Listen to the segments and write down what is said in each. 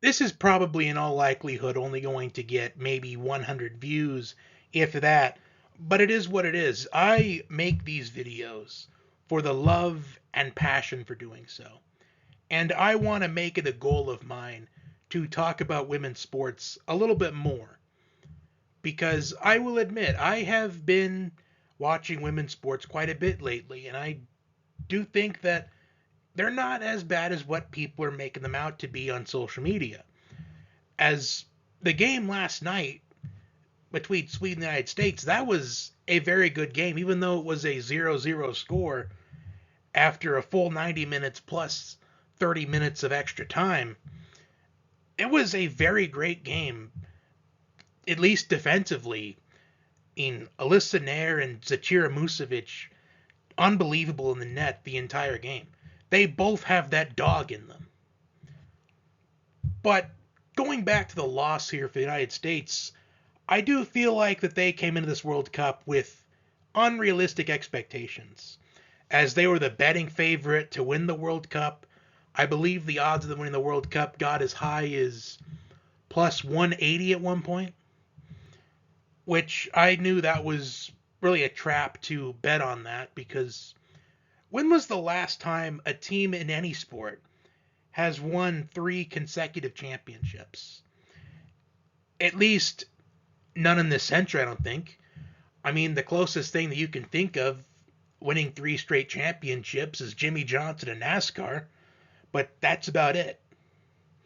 This is probably in all likelihood only going to get maybe 100 views, if that, but it is what it is. I make these videos for the love and passion for doing so. And I want to make it a goal of mine to talk about women's sports a little bit more. Because I will admit, I have been watching women's sports quite a bit lately, and I do think that they're not as bad as what people are making them out to be on social media. As the game last night between Sweden and the United States, that was a very good game, even though it was a 0-0 score after a full 90 minutes plus 30 minutes of extra time. It was a very great game, at least defensively. In Alyssa Nair and Zecira Musovic, unbelievable in the net the entire game. They both have that dog in them. But going back to the loss here for the United States, I do feel like that they came into this World Cup with unrealistic expectations, as they were the betting favorite to win the World Cup. I believe the odds of them winning the World Cup got as high as plus 180 at one point, which I knew that was really a trap to bet on that, because when was the last time a team in any sport has won 3 consecutive championships? At least none in this century, I don't think. I mean, the closest thing that you can think of winning 3 straight championships is Jimmy Johnson in NASCAR, but that's about it.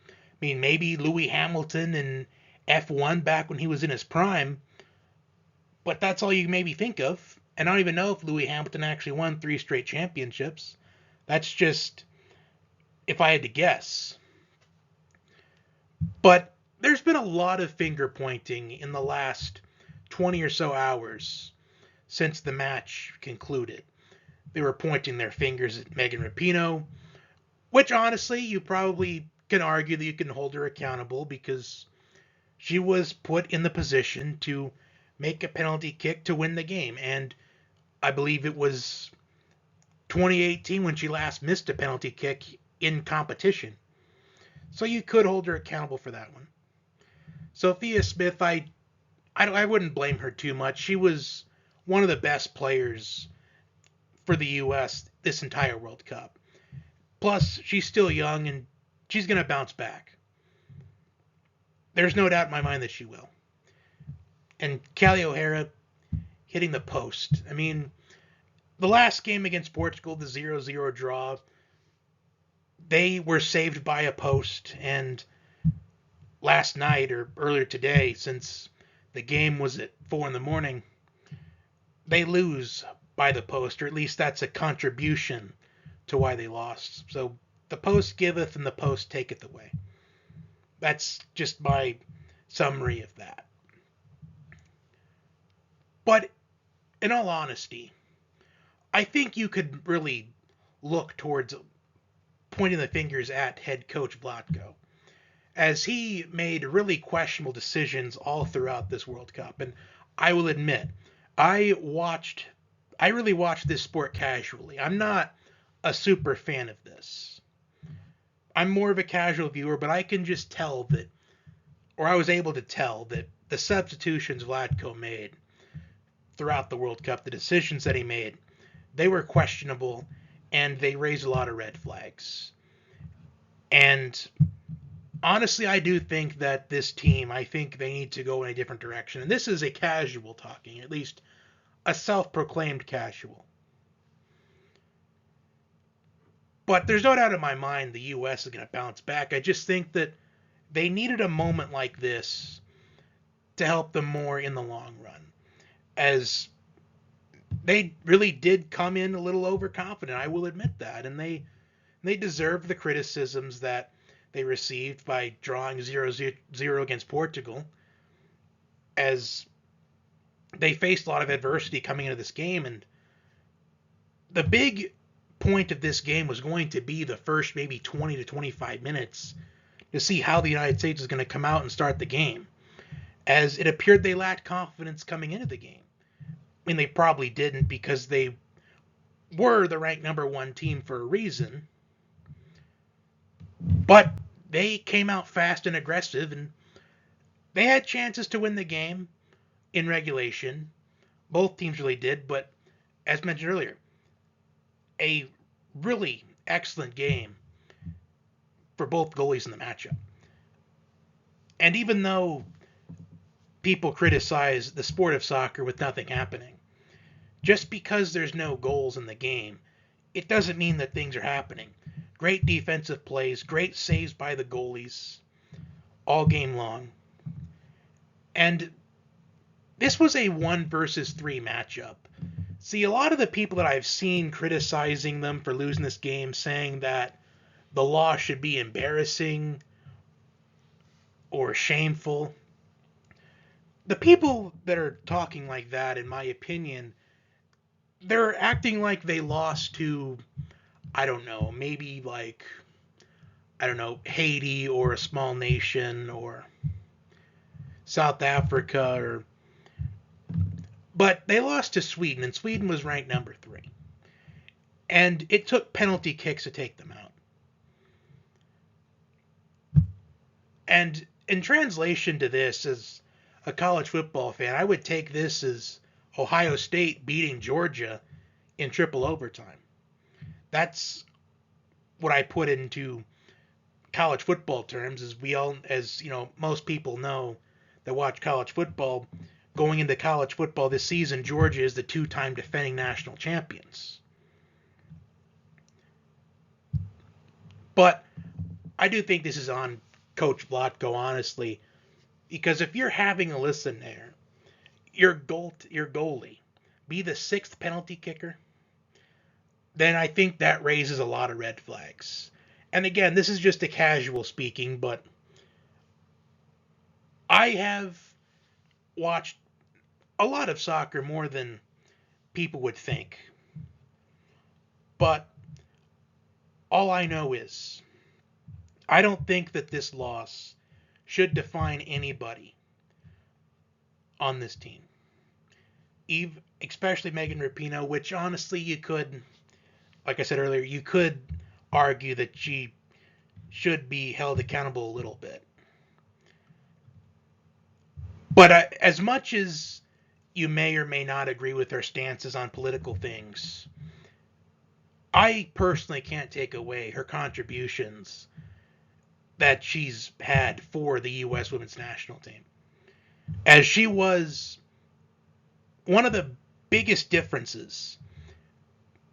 I mean, maybe Louis Hamilton in F1 back when he was in his prime, but that's all you maybe think of. And I don't even know if Louis Hamilton actually won 3 straight championships. That's just if I had to guess. But there's been a lot of finger pointing in the last 20 or so hours since the match concluded. They were pointing their fingers at Megan Rapinoe, which honestly, you probably can argue that you can hold her accountable, because she was put in the position to make a penalty kick to win the game. And I believe it was 2018 when she last missed a penalty kick in competition. So you could hold her accountable for that one. Sophia Smith, I wouldn't blame her too much. She was one of the best players for the U.S. this entire World Cup. Plus, she's still young and she's going to bounce back. There's no doubt in my mind that she will. And Callie O'Hara hitting the post. I mean, the last game against Portugal, the 0-0 draw, they were saved by a post. And last night, or earlier today, since the game was at 4 in the morning, they lose by the post, or at least that's a contribution to why they lost. So the post giveth and the post taketh away. That's just my summary of that. But in all honesty, I think you could really look towards pointing the fingers at head coach Vlatko, as he made really questionable decisions all throughout this World Cup. And I will admit, I watched I really watched this sport casually. I'm not a super fan of this. I'm more of a casual viewer, but I can just tell that, or I was able to tell that the substitutions Vlatko made throughout the World Cup, the decisions that he made, they were questionable and they raised a lot of red flags. And honestly, I do think that this team, I think they need to go in a different direction. And this is a casual talking, at least a self-proclaimed casual. But there's no doubt in my mind the U.S. is going to bounce back. I just think that they needed a moment like this to help them more in the long run, as they really did come in a little overconfident. I will admit that, and they deserved the criticisms that they received by drawing 0-0 against Portugal, as they faced a lot of adversity coming into this game. And the big point of this game was going to be the first maybe 20 to 25 minutes to see how the United States is going to come out and start the game, as it appeared they lacked confidence coming into the game. I mean, they probably didn't, because they were the ranked number 1 team for a reason, but they came out fast and aggressive, and they had chances to win the game in regulation. Both teams really did, but as mentioned earlier, a really excellent game for both goalies in the matchup. And even though people criticize the sport of soccer with nothing happening, just because there's no goals in the game, it doesn't mean that things are happening. Great defensive plays, great saves by the goalies all game long. And this was a 1 versus 3 matchup. See, a lot of the people that I've seen criticizing them for losing this game, saying that the loss should be embarrassing or shameful, the people that are talking like that, in my opinion, they're acting like they lost to, I don't know, maybe like, I don't know, Haiti or a small nation or South Africa, or but they lost to Sweden, and Sweden was ranked number 3. And it took penalty kicks to take them out. And in translation to this, as a college football fan, I would take this as Ohio State beating Georgia in triple overtime. That's what I put into college football terms, as most people know that watch college football, going into college football this season, Georgia is the 2-time defending national champions. But I do think this is on Coach Vlatko, honestly, because if you're having a listen there, your goalie be the 6th penalty kicker, then I think that raises a lot of red flags. And again, this is just a casual speaking, but I have watched a lot of soccer, more than people would think. But all I know is I don't think that this loss should define anybody on this team. Especially Megan Rapinoe, which honestly you could, like I said earlier, you could argue that she should be held accountable a little bit. But as much as you may or may not agree with her stances on political things, I personally can't take away her contributions that she's had for the U.S. women's national team, as she was one of the biggest differences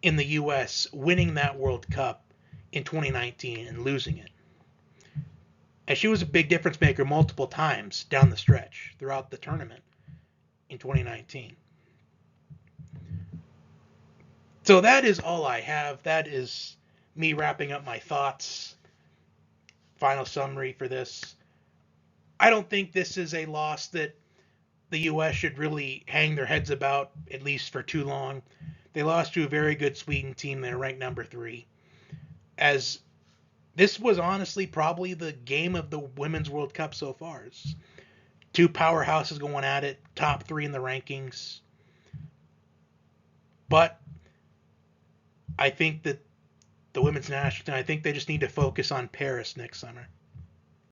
in the U.S. winning that World Cup in 2019 and losing it. And she was a big difference maker multiple times down the stretch throughout the tournament in 2019. So that is all I have. That is me wrapping up my thoughts. Final summary for this. I don't think this is a loss that the U.S. should really hang their heads about, at least for too long. They lost to a very good Sweden team. They're ranked number 3. As this was honestly probably the game of the Women's World Cup so far. It's 2 powerhouses going at it, top 3 in the rankings. But I think that the women's national team, I think they just need to focus on Paris next summer.